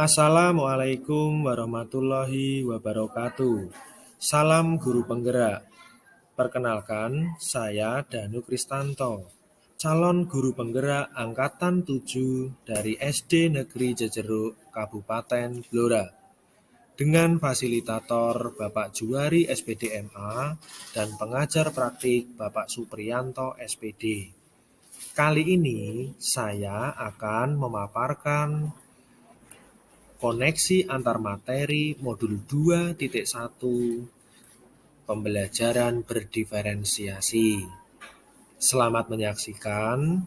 Assalamualaikum warahmatullahi wabarakatuh. Salam guru penggerak. Perkenalkan, saya Danu Kristanto, calon guru penggerak angkatan 7 dari SD Negeri Jejeruk, Kabupaten Blora. Dengan fasilitator Bapak Juwari SPDMA dan pengajar praktik Bapak Supriyanto SPD. Kali ini saya akan memaparkan koneksi antar materi modul 2.1 pembelajaran berdiferensiasi. Selamat menyaksikan.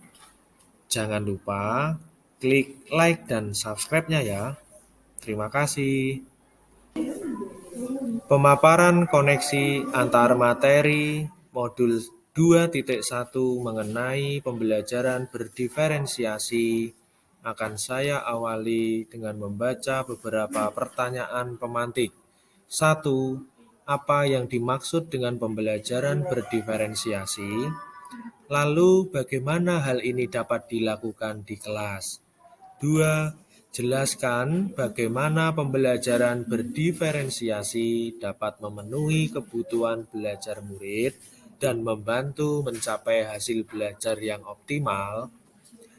Jangan lupa klik like dan subscribe-nya ya. Terima kasih. Pemaparan koneksi antar materi modul 2.1 mengenai pembelajaran berdiferensiasi akan saya awali dengan membaca beberapa pertanyaan pemantik. 1. Apa yang dimaksud dengan pembelajaran berdiferensiasi? Lalu bagaimana hal ini dapat dilakukan di kelas? 2. Jelaskan bagaimana pembelajaran berdiferensiasi dapat memenuhi kebutuhan belajar murid dan membantu mencapai hasil belajar yang optimal.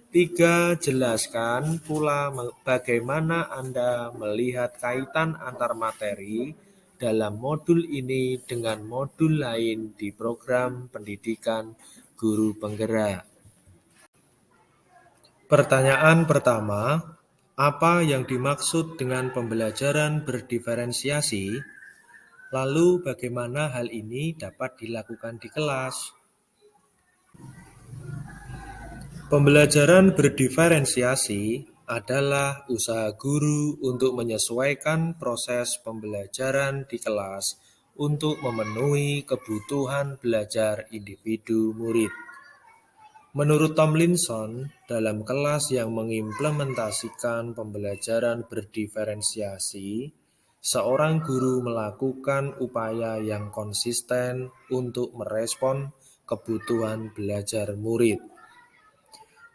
3. Jelaskan pula bagaimana Anda melihat kaitan antar materi dalam modul ini dengan modul lain di program pendidikan guru penggerak. Pertanyaan pertama, apa yang dimaksud dengan pembelajaran berdiferensiasi? Lalu bagaimana hal ini dapat dilakukan di kelas? Pembelajaran berdiferensiasi adalah usaha guru untuk menyesuaikan proses pembelajaran di kelas untuk memenuhi kebutuhan belajar individu murid. Menurut Tomlinson, dalam kelas yang mengimplementasikan pembelajaran berdiferensiasi, seorang guru melakukan upaya yang konsisten untuk merespon kebutuhan belajar murid.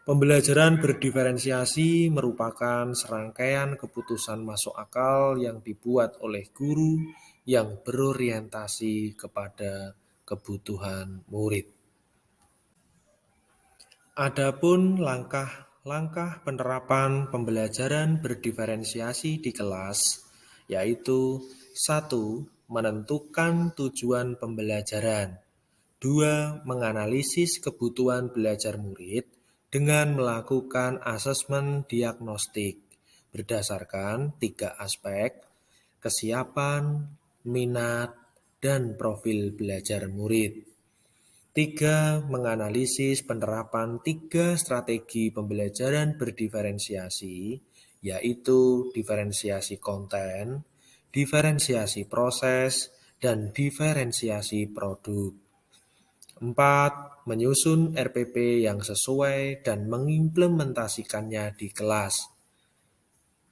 Pembelajaran berdiferensiasi merupakan serangkaian keputusan masuk akal yang dibuat oleh guru yang berorientasi kepada kebutuhan murid. Adapun langkah-langkah penerapan pembelajaran berdiferensiasi di kelas, yaitu 1. Menentukan tujuan pembelajaran. 2. Menganalisis kebutuhan belajar murid dengan melakukan asesmen diagnostik berdasarkan 3 aspek: kesiapan, minat, dan profil belajar murid. 3. Menganalisis penerapan 3 strategi pembelajaran berdiferensiasi, yaitu diferensiasi konten, diferensiasi proses, dan diferensiasi produk. 4. Menyusun RPP yang sesuai dan mengimplementasikannya di kelas.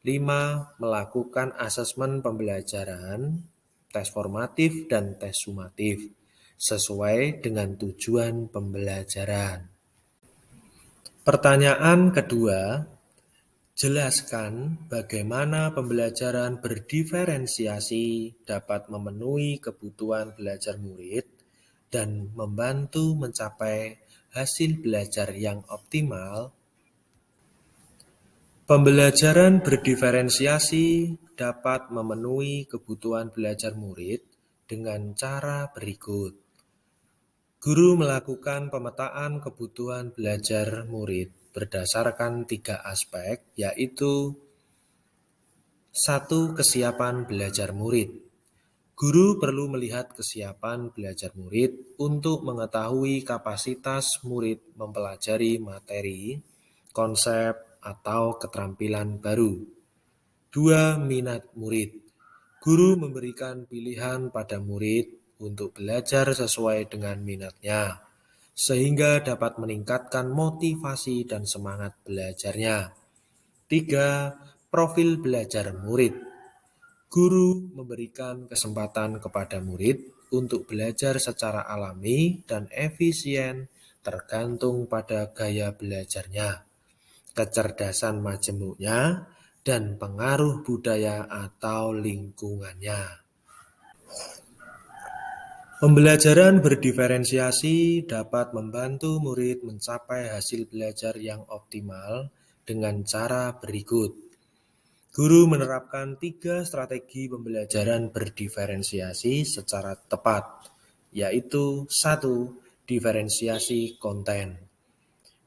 5. Melakukan asesmen pembelajaran, tes formatif dan tes sumatif, sesuai dengan tujuan pembelajaran. Pertanyaan kedua, jelaskan bagaimana pembelajaran berdiferensiasi dapat memenuhi kebutuhan belajar murid dan membantu mencapai hasil belajar yang optimal. Pembelajaran berdiferensiasi dapat memenuhi kebutuhan belajar murid dengan cara berikut. Guru melakukan pemetaan kebutuhan belajar murid berdasarkan 3 aspek, yaitu 1. Kesiapan belajar murid. Guru perlu melihat kesiapan belajar murid untuk mengetahui kapasitas murid mempelajari materi, konsep, atau keterampilan baru. 2. Minat murid. Guru memberikan pilihan pada murid untuk belajar sesuai dengan minatnya, sehingga dapat meningkatkan motivasi dan semangat belajarnya. 3. Profil belajar murid. Guru memberikan kesempatan kepada murid untuk belajar secara alami dan efisien tergantung pada gaya belajarnya, kecerdasan majemuknya, dan pengaruh budaya atau lingkungannya. Pembelajaran berdiferensiasi dapat membantu murid mencapai hasil belajar yang optimal dengan cara berikut. Guru menerapkan 3 strategi pembelajaran berdiferensiasi secara tepat, yaitu 1. Diferensiasi konten.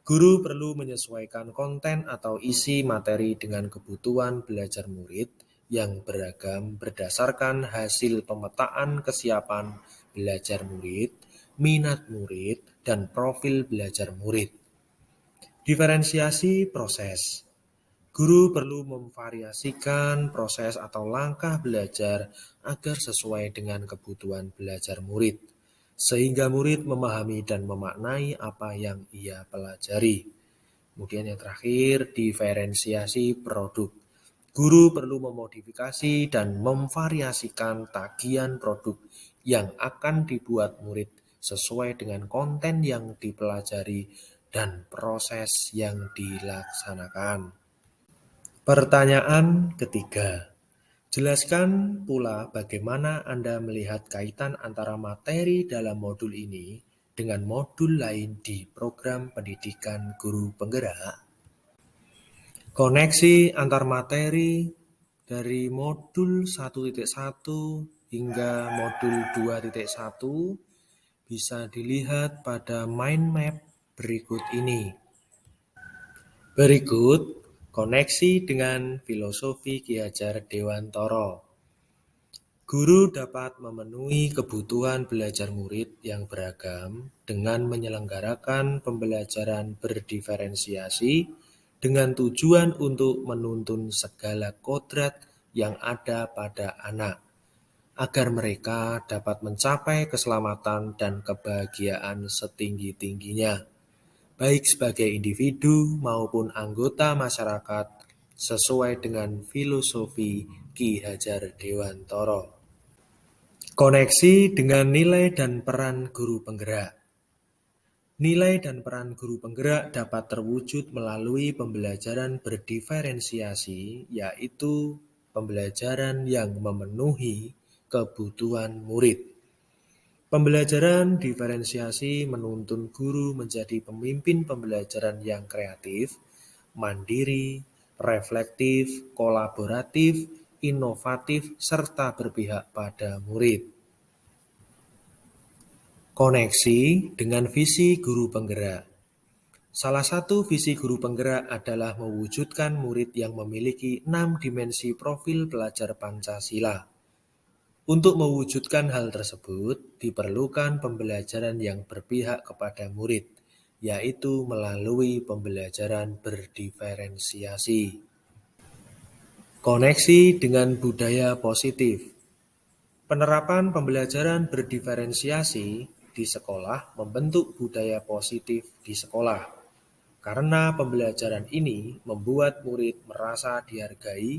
Guru perlu menyesuaikan konten atau isi materi dengan kebutuhan belajar murid yang beragam berdasarkan hasil pemetaan kesiapan belajar murid, minat murid, dan profil belajar murid. Diferensiasi proses. Guru perlu memvariasikan proses atau langkah belajar agar sesuai dengan kebutuhan belajar murid, sehingga murid memahami dan memaknai apa yang ia pelajari. Kemudian yang terakhir, diferensiasi produk. Guru perlu memodifikasi dan memvariasikan tagihan produk yang akan dibuat murid sesuai dengan konten yang dipelajari dan proses yang dilaksanakan. Pertanyaan ketiga. Jelaskan pula bagaimana Anda melihat kaitan antara materi dalam modul ini dengan modul lain di program pendidikan guru penggerak. Koneksi antar materi dari modul 1.1 hingga modul 2.1 bisa dilihat pada mind map berikut ini. Berikut koneksi dengan filosofi Ki Hajar Dewantara. Guru dapat memenuhi kebutuhan belajar murid yang beragam dengan menyelenggarakan pembelajaran berdiferensiasi dengan tujuan untuk menuntun segala kodrat yang ada pada anak, agar mereka dapat mencapai keselamatan dan kebahagiaan setinggi-tingginya, baik sebagai individu maupun anggota masyarakat sesuai dengan filosofi Ki Hajar Dewantara. Koneksi dengan nilai dan peran guru penggerak. Nilai dan peran guru penggerak dapat terwujud melalui pembelajaran berdiferensiasi, yaitu pembelajaran yang memenuhi kebutuhan murid. Pembelajaran diferensiasi menuntun guru menjadi pemimpin pembelajaran yang kreatif, mandiri, reflektif, kolaboratif, inovatif, serta berpihak pada murid. Koneksi dengan visi guru penggerak. Salah satu visi guru penggerak adalah mewujudkan murid yang memiliki 6 dimensi profil pelajar Pancasila. Untuk mewujudkan hal tersebut, diperlukan pembelajaran yang berpihak kepada murid, yaitu melalui pembelajaran berdiferensiasi. Koneksi dengan budaya positif. Penerapan pembelajaran berdiferensiasi di sekolah membentuk budaya positif di sekolah, karena pembelajaran ini membuat murid merasa dihargai,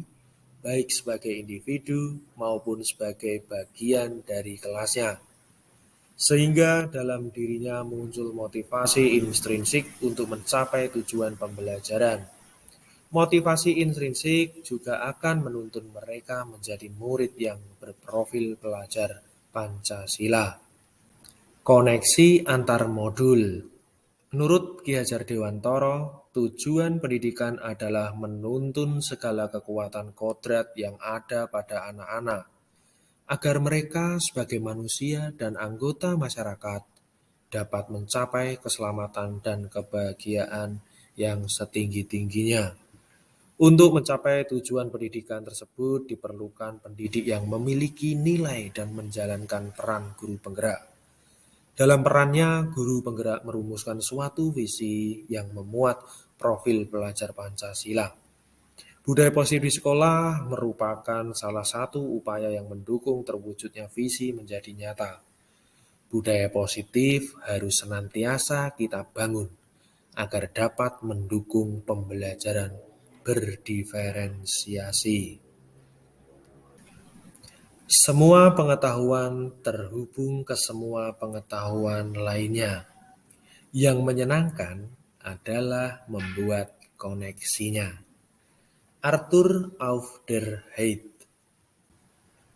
baik sebagai individu maupun sebagai bagian dari kelasnya, sehingga dalam dirinya muncul motivasi intrinsik untuk mencapai tujuan pembelajaran. Motivasi intrinsik juga akan menuntun mereka menjadi murid yang berprofil pelajar Pancasila. Koneksi antar modul. Menurut Ki Hajar Dewantara, tujuan pendidikan adalah menuntun segala kekuatan kodrat yang ada pada anak-anak, agar mereka sebagai manusia dan anggota masyarakat dapat mencapai keselamatan dan kebahagiaan yang setinggi-tingginya. Untuk mencapai tujuan pendidikan tersebut diperlukan pendidik yang memiliki nilai dan menjalankan peran guru penggerak. Dalam perannya, guru penggerak merumuskan suatu visi yang memuat profil pelajar Pancasila. Budaya positif di sekolah merupakan salah satu upaya yang mendukung terwujudnya visi menjadi nyata. Budaya positif harus senantiasa kita bangun agar dapat mendukung pembelajaran berdiferensiasi. Semua pengetahuan terhubung ke semua pengetahuan lainnya. Yang menyenangkan adalah membuat koneksinya. Arthur auf der Heide.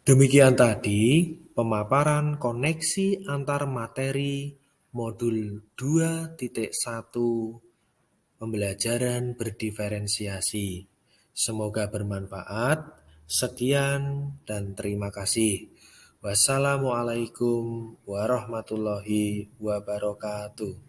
Demikian tadi pemaparan koneksi antar materi modul 2.1 pembelajaran berdiferensiasi. Semoga bermanfaat. Sekian dan terima kasih. Wassalamualaikum warahmatullahi wabarakatuh.